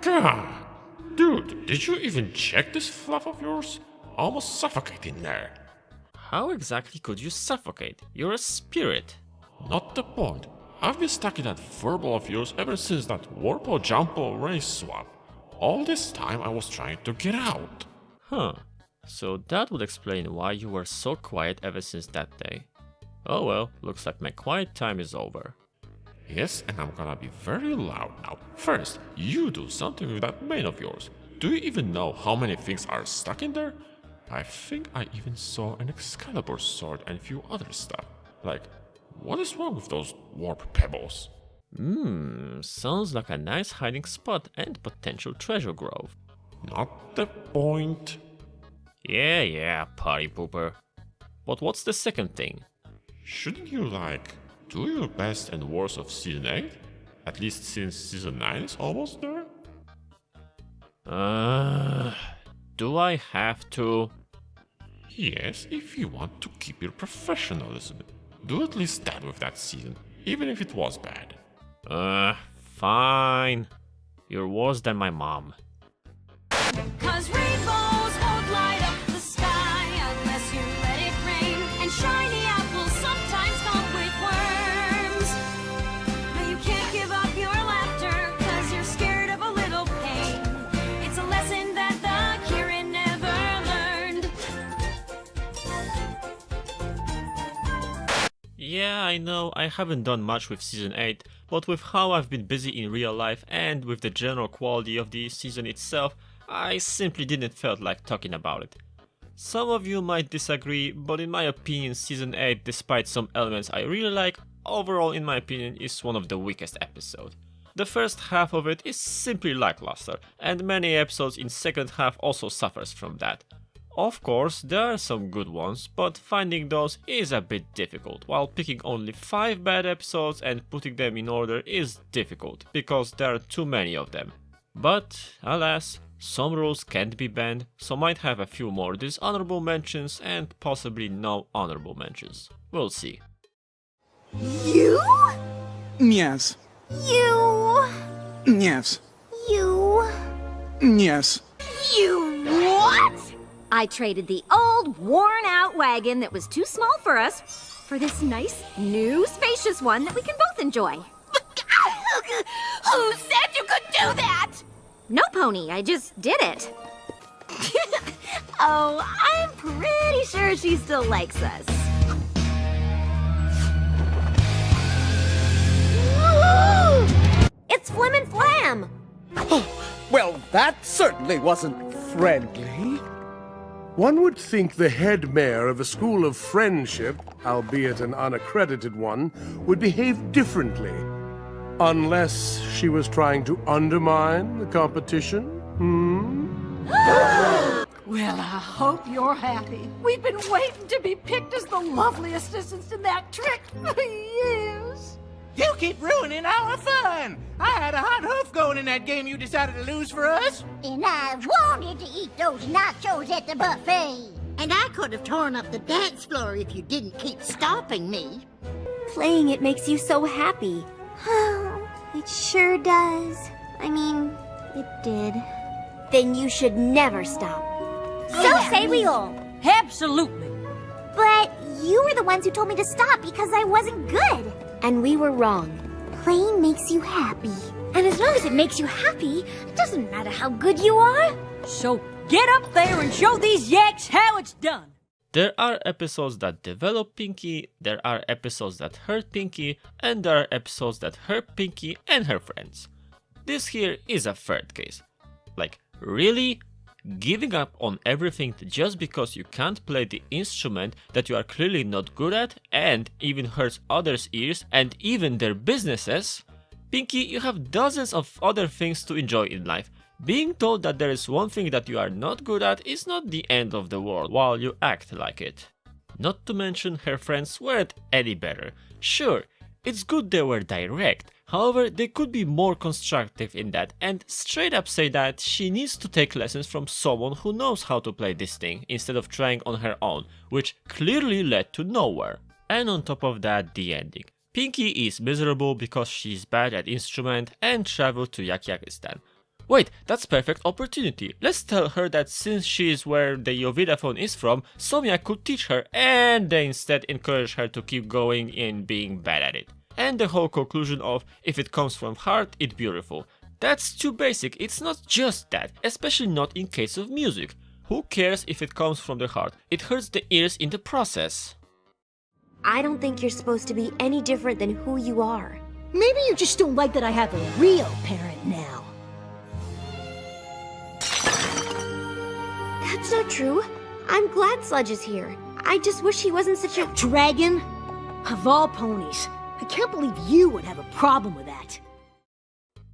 God, dude, did you even check this fluff of yours? Almost suffocating there. How exactly could you suffocate? You're a spirit. Not the point. I've been stuck in that verbal of yours ever since that Warpo Jumpo race swap. All this time I was trying to get out. Huh. So that would explain why you were so quiet ever since that day. Oh well, looks like my quiet time is over. Yes, and I'm gonna be very loud now. First, you do something with that mane of yours. Do you even know how many things are stuck in there? I think I even saw an Excalibur sword and a few other stuff. Like, what is wrong with those warp pebbles? Sounds like a nice hiding spot and potential treasure grove. Not the point. Yeah, party pooper. But what's the second thing? Shouldn't you, do your best and worst of Season 8? At least since Season 9 is almost there? Do I have to? Yes, if you want to keep your professionalism. Do at least that with that season, even if it was bad. Fine. You're worse than my mom. 'Cause rainbows won't light up the sky unless you let it rain. And shiny apples sometimes come with worms. But you can't give up your laughter 'cause you're scared of a little pain. It's a lesson that the Kirin never learned. Yeah, I know I haven't done much with Season 8, but with how I've been busy in real life and with the general quality of the season itself, I simply didn't felt like talking about it. Some of you might disagree, but in my opinion Season 8, despite some elements I really like, overall in my opinion is one of the weakest episodes. The first half of it is simply lackluster, and many episodes in second half also suffers from that. Of course, there are some good ones, but finding those is a bit difficult, while picking only 5 bad episodes and putting them in order is difficult, because there are too many of them. But, alas, some rules can't be banned, so might have a few more dishonorable mentions and possibly no honorable mentions. We'll see. You? Yes. You? Yes. You? Yes. You what? I traded the old, worn-out wagon that was too small for us for this nice, new, spacious one that we can both enjoy. Who said you could do that? No, Pony, I just did it. Oh, I'm pretty sure she still likes us. Woo! It's Flim and Flam! Well, that certainly wasn't friendly. One would think the head mayor of a school of friendship, albeit an unaccredited one, would behave differently. Unless she was trying to undermine the competition? Well, I hope you're happy. We've been waiting to be picked as the loveliest assistants in that trick for years. You keep ruining our fun! I had a hot hoof going in that game you decided to lose for us. And I wanted to eat those nachos at the buffet. And I could have torn up the dance floor if you didn't keep stopping me. Playing it makes you so happy. It sure does. I mean, it did. Then you should never stop. So say we all. Absolutely. But you were the ones who told me to stop because I wasn't good. And we were wrong. Playing makes you happy. And as long as it makes you happy, it doesn't matter how good you are. So get up there and show these yaks how it's done. There are episodes that develop Pinky, there are episodes that hurt Pinky, and there are episodes that hurt Pinky and her friends. This here is a third case. Like, really? Giving up on everything just because you can't play the instrument that you are clearly not good at and even hurts others' ears and even their businesses? Pinky, you have dozens of other things to enjoy in life. Being told that there is one thing that you are not good at is not the end of the world while you act like it. Not to mention her friends weren't any better. Sure, it's good they were direct, however they could be more constructive in that and straight up say that she needs to take lessons from someone who knows how to play this thing instead of trying on her own, which clearly led to nowhere. And on top of that, the ending. Pinky is miserable because she's bad at instrument and traveled to Yakidy-sax. Wait, that's perfect opportunity. Let's tell her that since she is where the Yovida phone is from, Sonia could teach her and they instead encourage her to keep going in being bad at it. And the whole conclusion of if it comes from heart, it's beautiful. That's too basic, it's not just that, especially not in case of music. Who cares if it comes from the heart? It hurts the ears in the process. I don't think you're supposed to be any different than who you are. Maybe you just don't like that I have a real parent now. That's not true. I'm glad Sludge is here. I just wish he wasn't such a... Dragon? Of all ponies, I can't believe you would have a problem with that.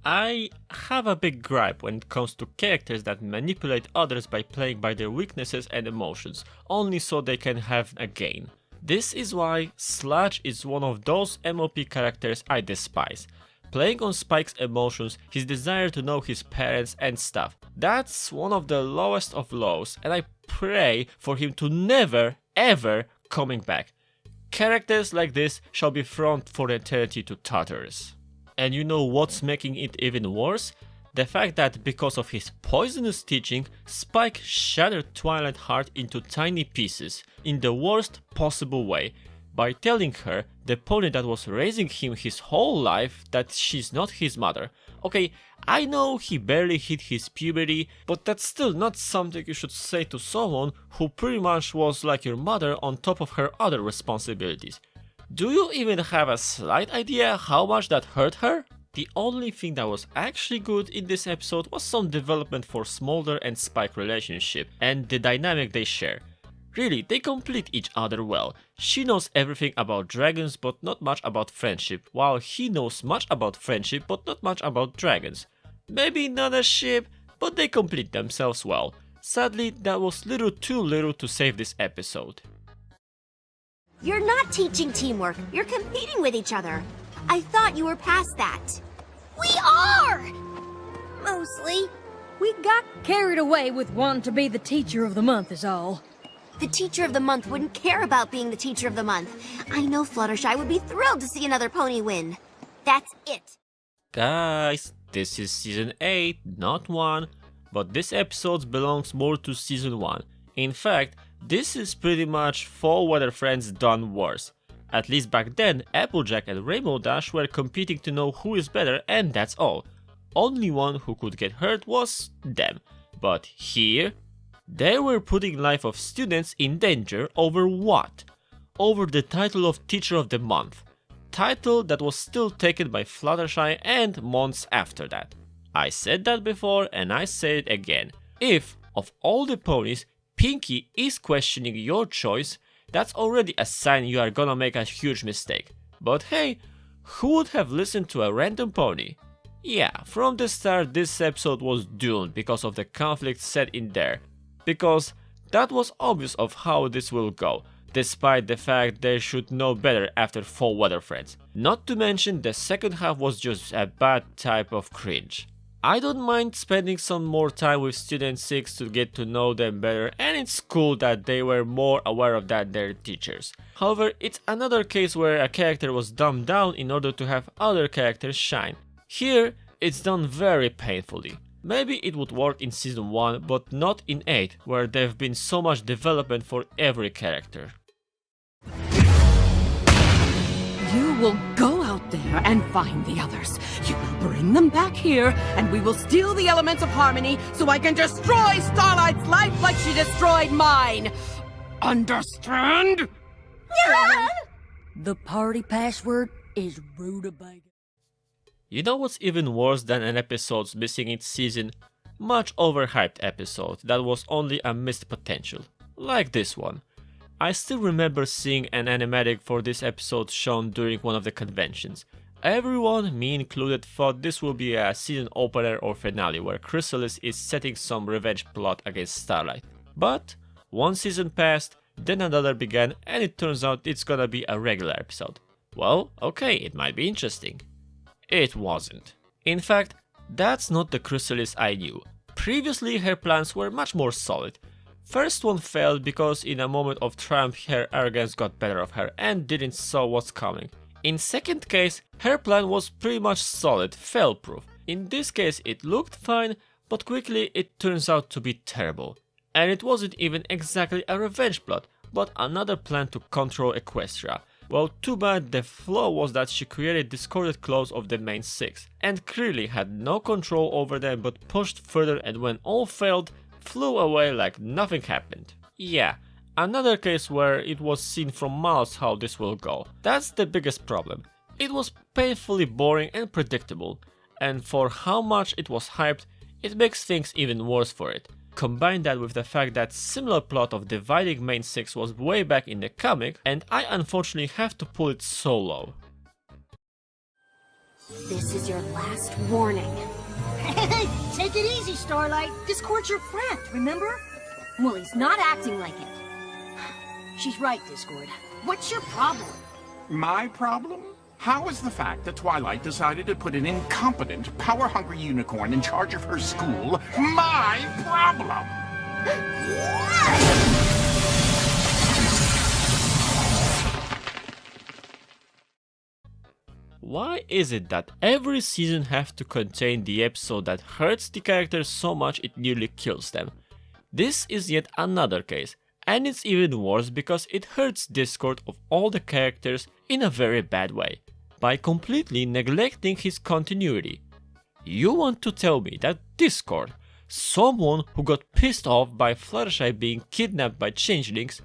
I have a big gripe when it comes to characters that manipulate others by playing by their weaknesses and emotions, only so they can have a gain. This is why Sludge is one of those MOP characters I despise. Playing on Spike's emotions, his desire to know his parents and stuff. That's one of the lowest of lows, and I pray for him to never, ever coming back. Characters like this shall be thrown for eternity to tatters. And you know what's making it even worse? The fact that because of his poisonous teaching, Spike shattered Twilight Heart into tiny pieces in the worst possible way by telling her, the pony that was raising him his whole life, that she's not his mother. Okay, I know he barely hit his puberty, but that's still not something you should say to someone who pretty much was like your mother on top of her other responsibilities. Do you even have a slight idea how much that hurt her? The only thing that was actually good in this episode was some development for Smolder and Spike relationship and the dynamic they share. Really, they complete each other well. She knows everything about dragons but not much about friendship, while he knows much about friendship but not much about dragons. Maybe not a ship, but they complete themselves well. Sadly, that was too little to save this episode. You're not teaching teamwork. You're competing with each other. I thought you were past that. We are! Mostly. We got carried away with wanting to be the teacher of the month is all. The teacher of the month wouldn't care about being the teacher of the month. I know Fluttershy would be thrilled to see another pony win. That's it. Guys, this is season 8, not 1, but this episode belongs more to season 1. In fact, this is pretty much Fall Weather Friends done worse. At least back then, Applejack and Rainbow Dash were competing to know who is better, and that's all. Only one who could get hurt was them. But here, they were putting life of students in danger over what? Over the title of Teacher of the Month. Title that was still taken by Fluttershy and months after that. I said that before and I say it again. If, of all the ponies, Pinkie is questioning your choice, that's already a sign you are gonna make a huge mistake. But hey, who would have listened to a random pony? Yeah, from the start this episode was doomed because of the conflict set in there. Because that was obvious of how this will go, despite the fact they should know better after Fall Weather Friends. Not to mention the second half was just a bad type of cringe. I don't mind spending some more time with Student 6 to get to know them better, and it's cool that they were more aware of that than their teachers. However, it's another case where a character was dumbed down in order to have other characters shine. Here, it's done very painfully. Maybe it would work in season 1, but not in 8, where there've been so much development for every character. You will go out there and find the others. You will bring them back here, and we will steal the elements of harmony so I can destroy Starlight's life like she destroyed mine. Understand? Yeah! The party password is rutabaga. You know what's even worse than an episode missing its season? Much overhyped episode that was only a missed potential. Like this one. I still remember seeing an animatic for this episode shown during one of the conventions. Everyone, me included, thought this will be a season opener or finale where Chrysalis is setting some revenge plot against Starlight. But one season passed, then another began, and it turns out it's gonna be a regular episode. Well, okay, it might be interesting. It wasn't. In fact, that's not the Chrysalis I knew. Previously her plans were much more solid. First one failed because in a moment of triumph her arrogance got better of her and didn't saw what's coming. In second case, her plan was pretty much solid, fail-proof. In this case it looked fine, but quickly it turns out to be terrible. And it wasn't even exactly a revenge plot, but another plan to control Equestria. Well, too bad the flaw was that she created discorded clones of the main 6, and clearly had no control over them but pushed further, and when all failed, flew away like nothing happened. Yeah, another case where it was seen from miles how this will go. That's the biggest problem. It was painfully boring and predictable, and for how much it was hyped, it makes things even worse for it. Combine that with the fact that similar plot of dividing main 6 was way back in the comic, and I unfortunately have to pull it so low. This is your last warning. Hey, take it easy, Starlight. Discord's your friend, remember? Well, he's not acting like it. She's right, Discord. What's your problem? My problem? How is the fact that Twilight decided to put an incompetent, power-hungry unicorn in charge of her school my problem? Why is it that every season have to contain the episode that hurts the characters so much it nearly kills them? This is yet another case, and it's even worse because it hurts Discord of all the characters in a very bad way, by completely neglecting his continuity. You want to tell me that Discord, someone who got pissed off by Fluttershy being kidnapped by changelings,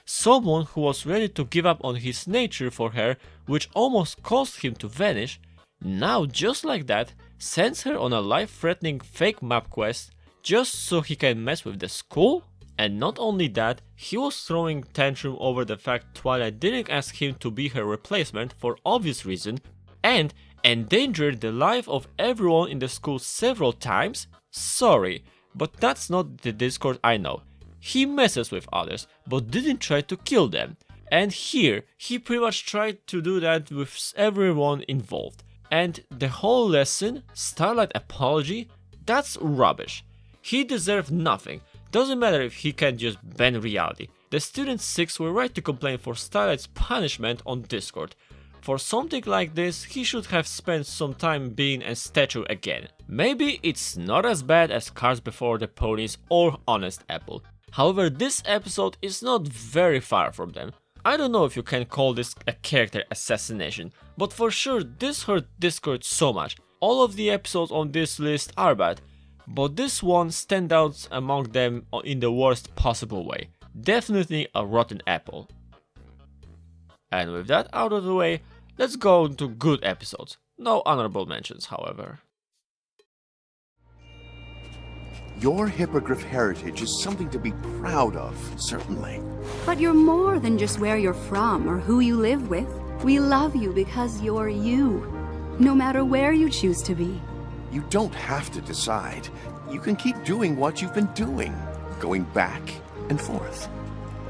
someone who was ready to give up on his nature for her, which almost caused him to vanish, now just like that sends her on a life-threatening fake map quest just so he can mess with the school? And not only that, he was throwing tantrum over the fact Twilight didn't ask him to be her replacement for obvious reason, and endangered the life of everyone in the school several times? Sorry, but that's not the Discord I know. He messes with others, but didn't try to kill them. And here, he pretty much tried to do that with everyone involved. And the whole lesson, Starlight apology, that's rubbish. He deserved nothing. Doesn't matter if he can just bend reality. The students 6 were right to complain for Starlight's punishment on Discord. For something like this, he should have spent some time being a statue again. Maybe it's not as bad as Cars Before the Ponies or Honest Apple. However, this episode is not very far from them. I don't know if you can call this a character assassination, but for sure this hurt Discord so much. All of the episodes on this list are bad, but this one stands out among them in the worst possible way. Definitely a rotten apple. And with that out of the way, let's go into good episodes. No honorable mentions, however. Your hippogriff heritage is something to be proud of, certainly. But you're more than just where you're from or who you live with. We love you because you're you, no matter where you choose to be. You don't have to decide. You can keep doing what you've been doing, going back and forth.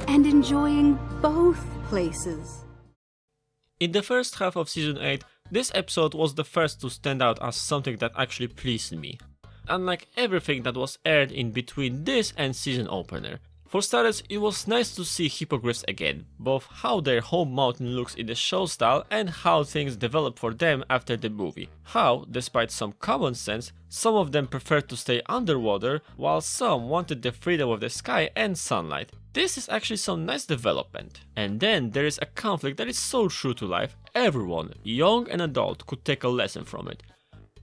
And enjoying both places. In the first half of Season 8, this episode was the first to stand out as something that actually pleased me. Unlike everything that was aired in between this and season opener. For starters, it was nice to see hippogriffs again, both how their home mountain looks in the show style and how things develop for them after the movie. How, despite some common sense, some of them preferred to stay underwater, while some wanted the freedom of the sky and sunlight. This is actually some nice development. And then there is a conflict that is so true to life, everyone, young and adult, could take a lesson from it.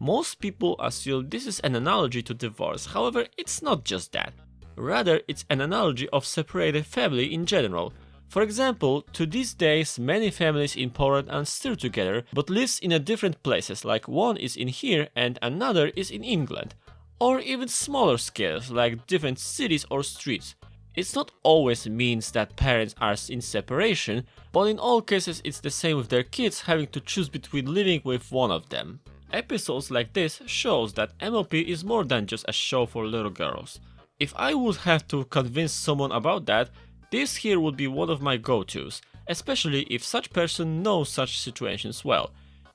Most people assume this is an analogy to divorce, however, it's not just that. Rather, it's an analogy of separated family in general. For example, to these days, many families in Poland are still together, but lives in different places, like one is in here and another is in England. Or even smaller scales, like different cities or streets. It's not always means that parents are in separation, but in all cases it's the same with their kids having to choose between living with one of them. Episodes like this shows that MOP is more than just a show for little girls. If I would have to convince someone about that, this here would be one of my go-tos, especially if such person knows such situations well.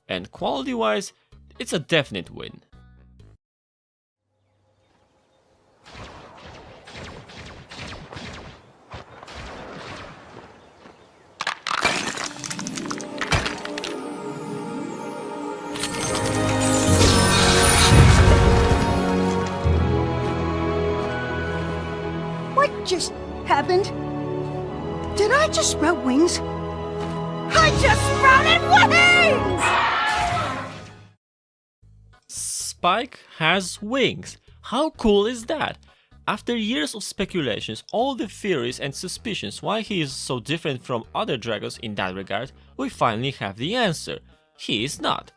And quality-wise, it's a definite win. just happened? Did I just sprout wings? I just sprouted wings! Spike has wings. How cool is that? After years of speculations, all the theories and suspicions why he is so different from other dragons in that regard, we finally have the answer. He is not.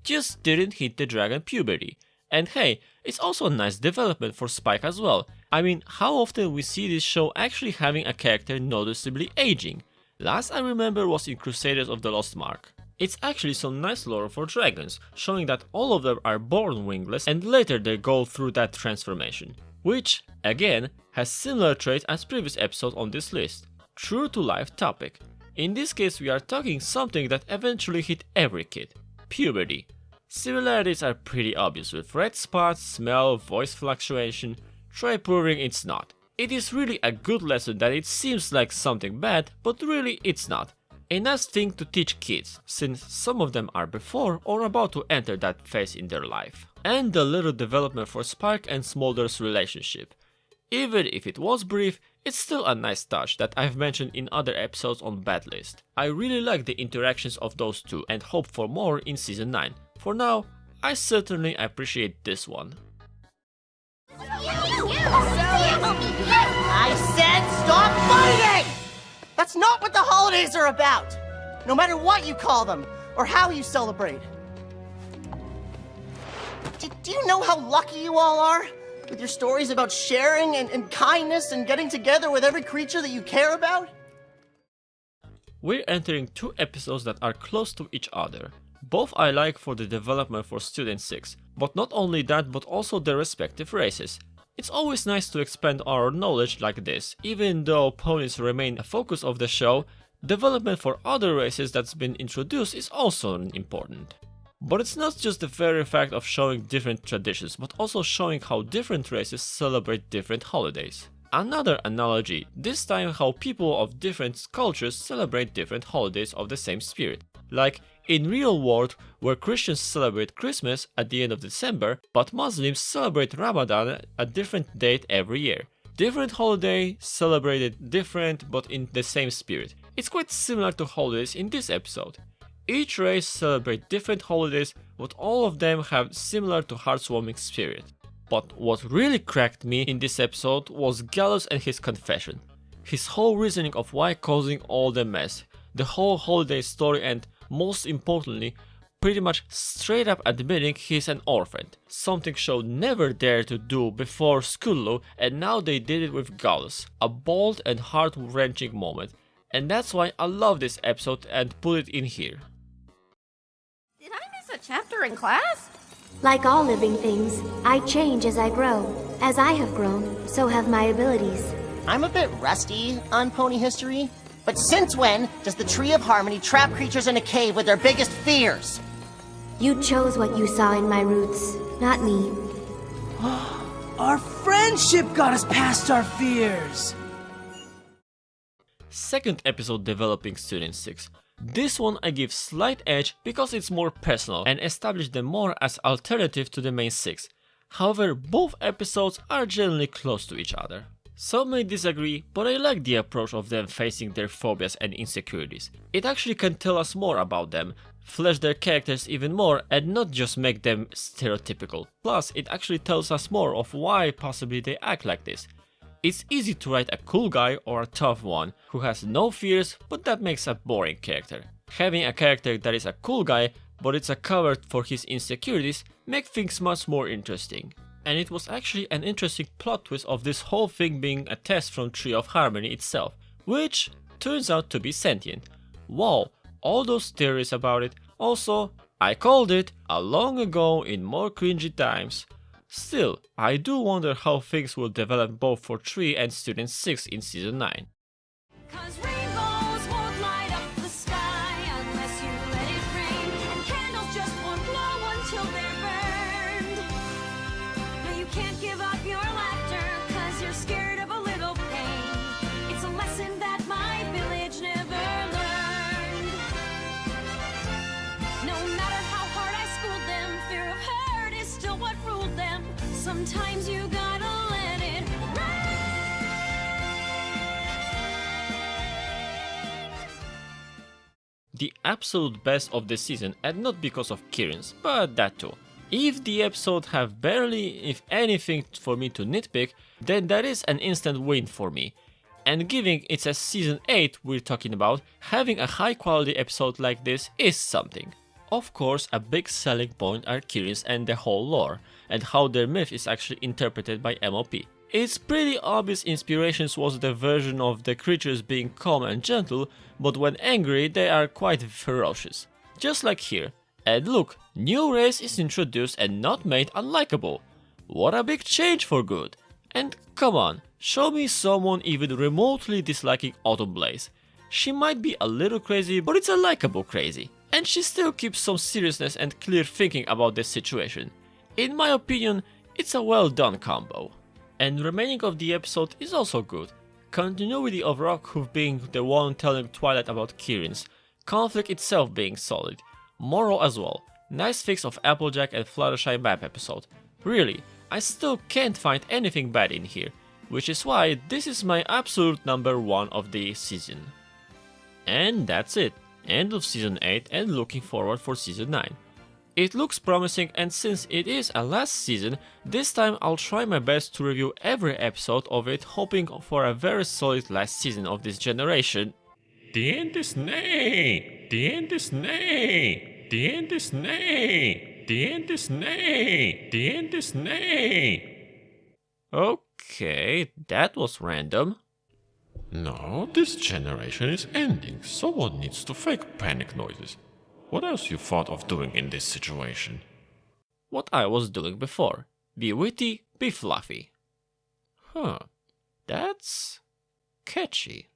Just didn't hit the dragon puberty. And hey, it's also a nice development for Spike as well. I mean, how often we see this show actually having a character noticeably aging? Last I remember was in Crusaders of the Lost Mark. It's actually some nice lore for dragons, showing that all of them are born wingless and later they go through that transformation. Which, again, has similar traits as previous episodes on this list. True to life topic. In this case we are talking something that eventually hit every kid. Puberty. Similarities are pretty obvious with red spots, smell, voice fluctuation. Try proving it's not. It is really a good lesson that it seems like something bad, but really it's not. A nice thing to teach kids, since some of them are before or about to enter that phase in their life. And the little development for Spike and Smolder's relationship. Even if it was brief, it's still a nice touch that I've mentioned in other episodes on Bad List. I really like the interactions of those two and hope for more in season 9. For now, I certainly appreciate this one. I said stop fighting! That's not what the holidays are about! No matter what you call them, or how you celebrate. Do you know how lucky you all are? With your stories about sharing and kindness and getting together with every creature that you care about? We're entering 2 episodes that are close to each other. Both I like for the development for Student 6, but not only that but also their respective races. It's always nice to expand our knowledge like this, even though ponies remain a focus of the show, development for other races that's been introduced is also important. But it's not just the very fact of showing different traditions, but also showing how different races celebrate different holidays. Another analogy, this time how people of different cultures celebrate different holidays of the same spirit. Like in real world, where Christians celebrate Christmas at the end of December, but Muslims celebrate Ramadan at a different date every year. Different holiday, celebrated different but in the same spirit. It's quite similar to holidays in this episode. Each race celebrate different holidays, but all of them have similar to heartwarming spirit. But what really cracked me in this episode was Gallus and his confession. His whole reasoning of why causing all the mess, the whole holiday story, and most importantly, pretty much straight up admitting he's an orphan. Something show never dared to do before Skullo, and now they did it with Gallus. A bold and heart-wrenching moment. And that's why I love this episode and put it in here. Did I miss a chapter in class? Like all living things, I change as I grow. As I have grown, so have my abilities. I'm a bit rusty on pony history, but since when does the Tree of Harmony trap creatures in a cave with their biggest fears? You chose what you saw in my roots, not me. Our friendship got us past our fears. Second episode developing Student 6. This one I give slight edge because it's more personal and establish them more as alternative to the main 6. However, both episodes are generally close to each other. Some may disagree, but I like the approach of them facing their phobias and insecurities. It actually can tell us more about them, flesh their characters even more and not just make them stereotypical. Plus, it actually tells us more of why possibly they act like this. It's easy to write a cool guy or a tough one who has no fears, but that makes a boring character. Having a character that is a cool guy, but it's a cover for his insecurities, makes things much more interesting. And it was actually an interesting plot twist of this whole thing being a test from Tree of Harmony itself, which turns out to be sentient. Wow, all those theories about it. Also, I called it a long ago in more cringy times. Still, I do wonder how things will develop both for Tree and Student 6 in Season 9. 'Cause rainbows won't light up the sky unless you let it rain, and candles just won't glow until they're burned. No, you can't give up your laughter 'cause you're scared of a little pain. It's a lesson that my village never learned. No matter how hard I schooled them, fear of hurt is still what ruled them. Sometimes you gotta let it rain. the absolute best of the season, and not because of Kirin's, but that too. If the episode have barely, if anything, for me to nitpick, then that is an instant win for me. And given it's a season 8 we're talking about, having a high quality episode like this is something. Of course, a big selling point are Kirin's and the whole lore, and how their myth is actually interpreted by MOP. It's pretty obvious inspirations was the version of the creatures being calm and gentle, but when angry they are quite ferocious. Just like here. And look, new race is introduced and not made unlikable. What a big change for good. And come on, show me someone even remotely disliking Autumn Blaze. She might be a little crazy, but it's a likable crazy. And she still keeps some seriousness and clear thinking about the situation. In my opinion, it's a well done combo. And remaining of the episode is also good. Continuity of Rockhoof being the one telling Twilight about Kirin's, conflict itself being solid, moral as well, nice fix of Applejack and Fluttershy map episode. Really, I still can't find anything bad in here, which is why this is my absolute number 1 of the season. And that's it, end of season 8 and looking forward for season 9. It looks promising, and since it is a last season, this time I'll try my best to review every episode of it, hoping for a very solid last season of this generation. The end is nigh! The end is nigh! The end is nigh! The end is nigh! The end is nigh! Okay, that was random. No, this generation is ending. Someone needs to fake panic noises. What else you thought of doing in this situation? What I was doing before. Be witty, be fluffy. Huh, that's catchy.